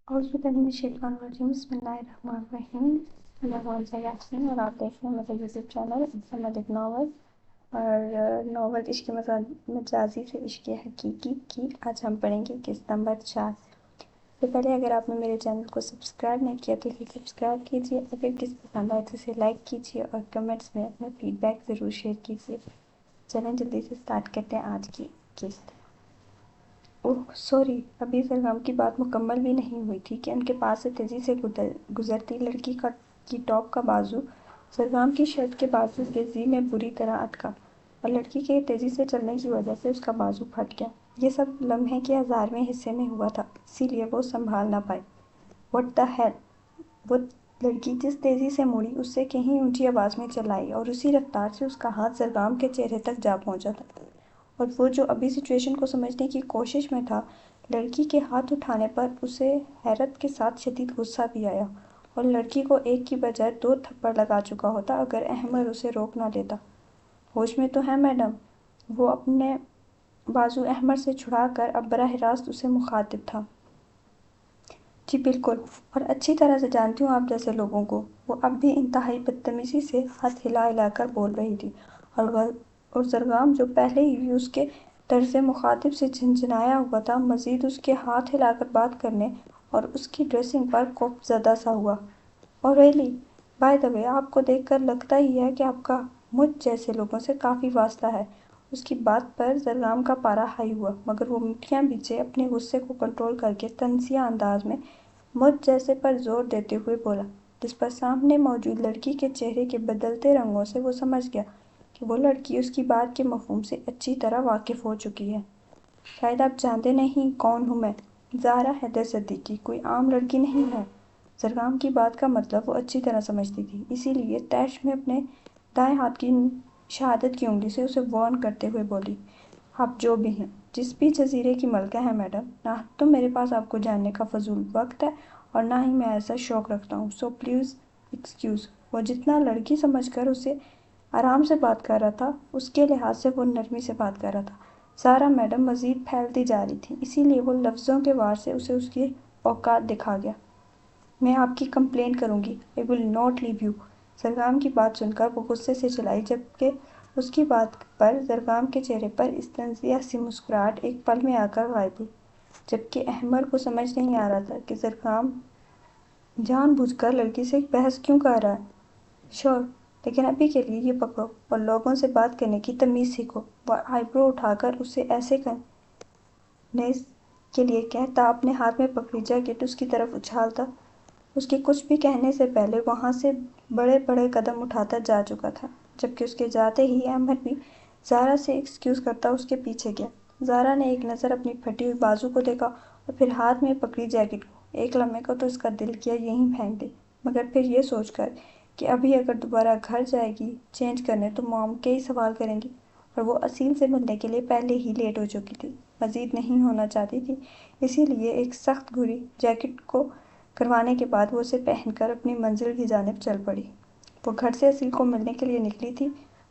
اعوذ باللہ من الشیطان الرجیم بسم اللہ الرحمن الرحیم. میں معاذ یاسمین اور آپ دیکھ رہے ہیں میرا یوٹیوب چینل محمد ایک ناول اور ناول عشق مجازی سے عشق حقیقی کی آج ہم پڑھیں گے قسط نمبر 4. تو پہلے اگر آپ نے میرے چینل کو سبسکرائب نہیں کیا تو اسے سبسکرائب کیجیے. اگر کسی پسند آئے تو اسے لائک کیجیے اور کمنٹس میں اپنا فیڈ بیک ضرور شیئر کیجیے. چلیں جلدی سے سٹارٹ کرتے ہیں آج کی قسط. اوہ سوری، ابھی زرگام کی بات مکمل بھی نہیں ہوئی تھی کہ ان کے پاس سے تیزی سے گزرتی لڑکی کی ٹاپ کا بازو زرگام کی شرٹ کے بازو کے زی میں بری طرح اٹکا اور لڑکی کے تیزی سے چلنے کی وجہ سے اس کا بازو پھٹ گیا. یہ سب لمحے کے 1000ویں حصے میں ہوا تھا، اسی لیے وہ سنبھال نہ پائی. What the hell! وہ لڑکی جس تیزی سے مڑی اس سے کہیں اونچی آواز میں چلائی اور اسی رفتار سے اس کا ہاتھ زرگام کے چہرے تک جا پہنچا تھا. اور وہ جو ابھی سچویشن کو سمجھنے کی کوشش میں تھا، لڑکی کے ہاتھ اٹھانے پر اسے حیرت کے ساتھ شدید غصہ بھی آیا اور لڑکی کو ایک کی بجائے 2 تھپڑ لگا چکا ہوتا اگر احمد اسے روک نہ لیتا. ہوش میں تو ہیں میڈم؟ وہ اپنے بازو احمد سے چھڑا کر اب براہ راست اسے مخاطب تھا. جی بالکل، اور اچھی طرح سے جانتی ہوں آپ جیسے لوگوں کو. وہ اب بھی انتہائی بدتمیزی سے ہاتھ ہلا ہلا کر بول رہی تھی اور زرگام جو پہلے ہی اس کے طرز مخاطب سے جھنجھنایا ہوا تھا، مزید اس کے ہاتھ ہلا کر بات کرنے اور اس کی ڈریسنگ پر خوف زدہ سا ہوا. اور ریلی بائی دی وے، آپ کو دیکھ کر لگتا ہی ہے کہ آپ کا مجھ جیسے لوگوں سے کافی واسطہ ہے. اس کی بات پر زرگام کا پارا ہائی ہوا مگر وہ مٹھیاں بھیجے اپنے غصے کو کنٹرول کر کے طنزیہ انداز میں مجھ جیسے پر زور دیتے ہوئے بولا، جس پر سامنے موجود لڑکی کے چہرے کے بدلتے رنگوں سے وہ سمجھ گیا کہ وہ لڑکی اس کی بات کے مفہوم سے اچھی طرح واقف ہو چکی ہے. شاید آپ جانتے نہیں کون ہوں میں. زہرا حیدر صدیقی کوئی عام لڑکی نہیں ہے. زرگام کی بات کا مطلب وہ اچھی طرح سمجھتی تھی، اسی لیے تیش میں اپنے دائیں ہاتھ کی شہادت کی انگلی سے اسے وارن کرتے ہوئے بولی، آپ جو بھی ہیں، جس بھی جزیرے کی ملکہ ہیں میڈم، نہ تو میرے پاس آپ کو جاننے کا فضول وقت ہے اور نہ ہی میں ایسا شوق رکھتا ہوں، سو پلیز ایکسکیوز. وہ جتنا لڑکی سمجھ کر اسے آرام سے بات کر رہا تھا، اس کے لحاظ سے وہ نرمی سے بات کر رہا تھا. زہرا میڈم مزید پھیلتی جا رہی تھی، اسی لیے وہ لفظوں کے وار سے اسے اس کی اوقات دکھا گیا. میں آپ کی کمپلین کروں گی. I will not leave you. زرگام کی بات سن کر وہ غصے سے چلائی، جبکہ اس کی بات پر زرگام کے چہرے پر اس طنزیہ سی مسکراہٹ ایک پل میں آ کر غائب ہوئی. جبکہ احمد کو سمجھ نہیں آ رہا تھا کہ زرگام جان بوجھ کر لڑکی سے بحث کیوں کر رہا ہے. شور، لیکن ابھی کے لیے یہ پکڑو اور لوگوں سے بات کرنے کی تمیز سیکھو. وہ آئی برو اٹھا کر اسے ایسے کرنے کے لیے کہتا اپنے ہاتھ میں پکڑی جیکٹ اس کی طرف اچھالتا. اس کے کچھ بھی کہنے سے پہلے وہاں سے بڑے بڑے قدم اٹھاتا جا چکا تھا، جبکہ اس کے جاتے ہی احمد بھی زہرا سے ایکسکیوز کرتا اس کے پیچھے گیا. زہرا نے ایک نظر اپنی پھٹی ہوئی بازو کو دیکھا اور پھر ہاتھ میں پکڑی جیکٹ کو. ایک لمحے کو تو اس کا دل کیا یہیں پھینک دے، مگر پھر یہ سوچ کر کہ ابھی اگر دوبارہ گھر جائے گی چینج کرنے تو مام کئی سوال کریں گی اور وہ اصیل سے ملنے کے لیے پہلے ہی لیٹ ہو چکی تھی، مزید نہیں ہونا چاہتی تھی. اسی لیے ایک سخت گھری جیکٹ کو کروانے کے بعد وہ اسے پہن کر اپنی منزل کی جانب چل پڑی. وہ گھر سے اصیل کو ملنے کے لیے نکلی تھی،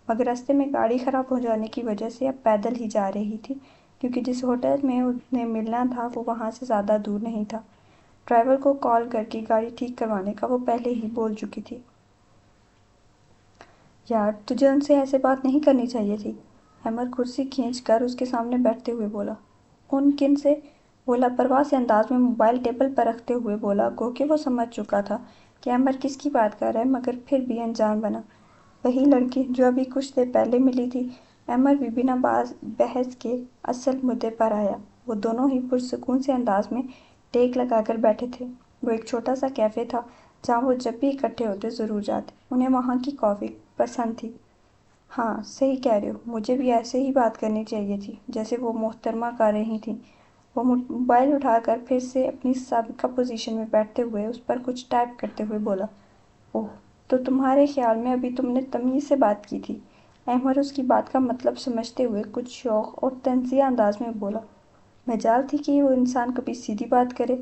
مگر راستے میں گاڑی خراب ہو جانے کی وجہ سے اب پیدل ہی جا رہی تھی، کیونکہ جس ہوٹل میں انہیں ملنا تھا وہ وہاں سے زیادہ دور نہیں تھا. ڈرائیور کو کال کر کے گاڑی ٹھیک کروانے کا وہ پہلے ہی بول چکی تھی. یار تجھے ان سے ایسے بات نہیں کرنی چاہیے تھی. احمد کرسی کھینچ کر اس کے سامنے بیٹھتے ہوئے بولا. ان کن سے؟ وہ لاپرواہ سے انداز میں موبائل ٹیبل پر رکھتے ہوئے بولا، گو کہ وہ سمجھ چکا تھا کہ احمد کس کی بات کر رہا ہے، مگر پھر بھی انجان بنا. وہی لڑکی جو ابھی کچھ دیر پہلے ملی تھی. احمد بھی بنا بحث کے اصل مدعے پر آیا. وہ دونوں ہی پرسکون سے انداز میں ٹیک لگا کر بیٹھے تھے. وہ ایک چھوٹا سا کیفے تھا جہاں وہ جب بھی اکٹھے ہوتے ضرور جاتے. انہیں وہاں کی کافی پسند تھی. ہاں صحیح کہہ رہے ہو، مجھے بھی ایسے ہی بات کرنی چاہیے تھی جیسے وہ محترمہ کر رہی تھیں. وہ موبائل اٹھا کر پھر سے اپنی سابقہ پوزیشن میں بیٹھتے ہوئے اس پر کچھ ٹائپ کرتے ہوئے بولا، اوہ تو تمہارے خیال میں ابھی تم نے تمیز سے بات کی تھی. احمد اس کی بات کا مطلب سمجھتے ہوئے کچھ شوق اور طنزیہ انداز میں بولا، مجال تھی کہ وہ انسان کبھی سیدھی بات کرے.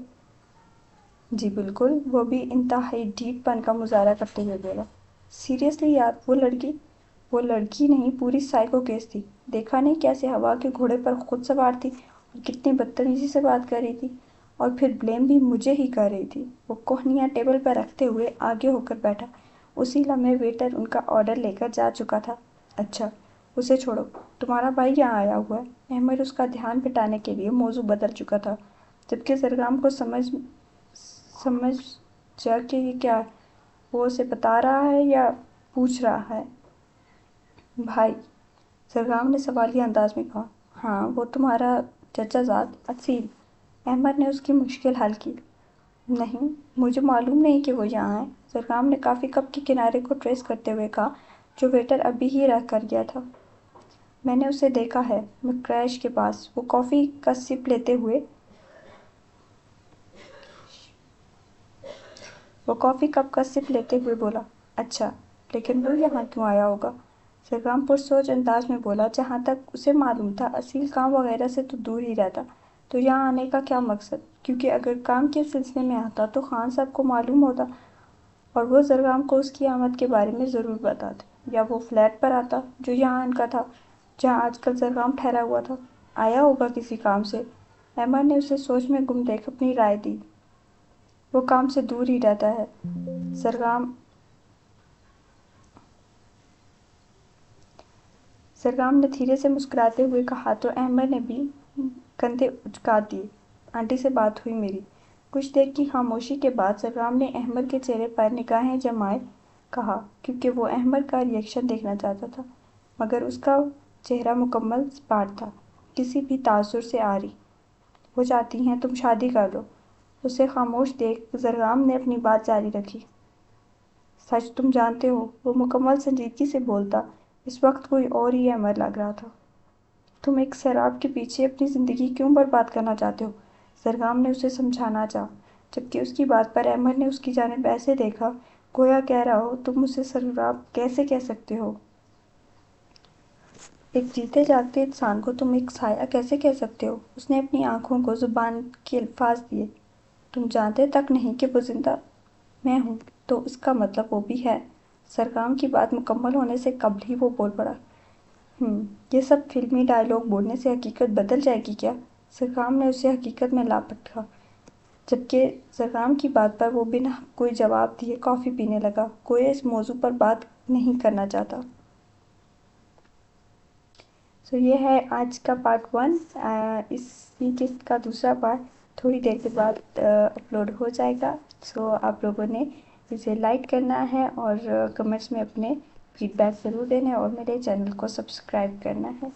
جی بالکل، وہ بھی انتہائی ڈیپ پن کا مظاہرہ کرتے ہوئے بولا. سیریسلی یار، وہ لڑکی نہیں پوری سائیکو کیس تھی. دیکھا نہیں کیسے ہوا کے گھوڑے پر خود سوار تھی اور کتنی بدتمیزی سے بات کر رہی تھی. اور پھر بلیم بھی مجھے ہی کر رہی تھی۔ وہ کوہنیاں ٹیبل پر رکھتے ہوئے آگے ہو کر بیٹھا۔ اسی لمحے ویٹر ان کا آرڈر لے کر جا چکا تھا۔ اچھا، اسے چھوڑو، تمہارا بھائی یہاں آیا ہوا ہے۔ احمد اس کا دھیان ہٹانے کے لیے موضوع بدل چکا تھا، جبکہ سرگرام کو سمجھ جا کہ یہ کیا ہے، وہ اسے بتا رہا ہے یا پوچھ رہا ہے۔ بھائی، سرگرام نے سوالیہ انداز میں کہا۔ ہاں، وہ تمہارا چچا زاد اصیل۔ احمد نے اس کی مشکل حل کی۔ نہیں، مجھے معلوم نہیں کہ وہ یہاں ہے۔ سرگرام نے کافی کپ کے کنارے کو ٹریس کرتے ہوئے کہا جو ویٹر ابھی ہی رکھ کر گیا تھا۔ میں نے اسے دیکھا ہے، میکریش کے پاس۔ وہ کافی کا سپ لیتے ہوئے بولا۔ اچھا، لیکن وہ یہاں کیوں آیا ہوگا؟ سرگرام پرسوچ انداز میں بولا۔ جہاں تک اسے معلوم تھا اصیل کام وغیرہ سے تو دور ہی رہتا، تو یہاں آنے کا کیا مقصد؟ کیونکہ اگر کام کے سلسلے میں آتا تو خان صاحب کو معلوم ہوتا اور وہ سرگرام کو اس کی آمد کے بارے میں ضرور بتاتے، یا وہ فلیٹ پر آتا جو یہاں ان کا تھا، جہاں آج کل سرگرام ٹھہرا ہوا تھا۔ آیا ہوگا کسی کام سے۔ احمد نے اسے سوچ میں گم دیکھ اپنی رائے دی۔ وہ کام سے دور ہی رہتا ہے۔ سرگرام نے دھیرے سے مسکراتے ہوئے کہا تو احمد نے بھی کندھے اچکا دیے۔ آنٹی سے بات ہوئی میری۔ کچھ دیر کی خاموشی کے بعد سرگرام نے احمد کے چہرے پر نگاہیں جمائے کہا، کیونکہ وہ احمد کا ری ایکشن دیکھنا چاہتا تھا، مگر اس کا چہرہ مکمل سپاٹ تھا، کسی بھی تاثر سے عاری۔ وہ چاہتی ہیں تم شادی کر لو۔ اسے خاموش دیکھ سرگرام نے اپنی بات جاری رکھی۔ سچ تم جانتے ہو، وہ مکمل سنجیدگی سے بولتا، اس وقت کوئی اور ہی احمد لگ رہا تھا۔ تم ایک سیراب کے پیچھے اپنی زندگی کیوں برباد کرنا چاہتے ہو؟ سرگرام نے اسے سمجھانا چاہا، جبکہ اس کی بات پر احمد نے اس کی جانب ایسے دیکھا گویا کہہ رہا ہو تم اسے سیراب کیسے کہہ سکتے ہو؟ ایک جیتے جاگتے انسان کو تم ایک سایہ کیسے کہہ سکتے ہو؟ اس نے اپنی آنکھوں کو زبان کے الفاظ دیے۔ تم جانتے تک نہیں کہ وہ زندہ میں ہوں، تو اس کا مطلب وہ بھی ہے۔ سرگرام کی بات مکمل ہونے سے قبل ہی وہ بول پڑا۔ یہ سب فلمی ڈائیلاگ بولنے سے حقیقت بدل جائے گی کیا؟ سرگرام نے اسے حقیقت میں لاپٹ کہا، جبکہ سرگرام کی بات پر وہ بنا کوئی جواب دیے کافی پینے لگا، گویا اس موضوع پر بات نہیں کرنا چاہتا۔ یہ ہے آج کا پارٹ 1۔ اسی قسط کا دوسرا پارٹ تھوڑی دیر کے بعد اپلوڈ ہو جائے گا۔ آپ لوگوں نے اسے لائک کرنا ہے اور کمنٹس میں اپنے فیڈ بیک ضرور دینا ہے اور میرے چینل کو سبسکرائب کرنا ہے۔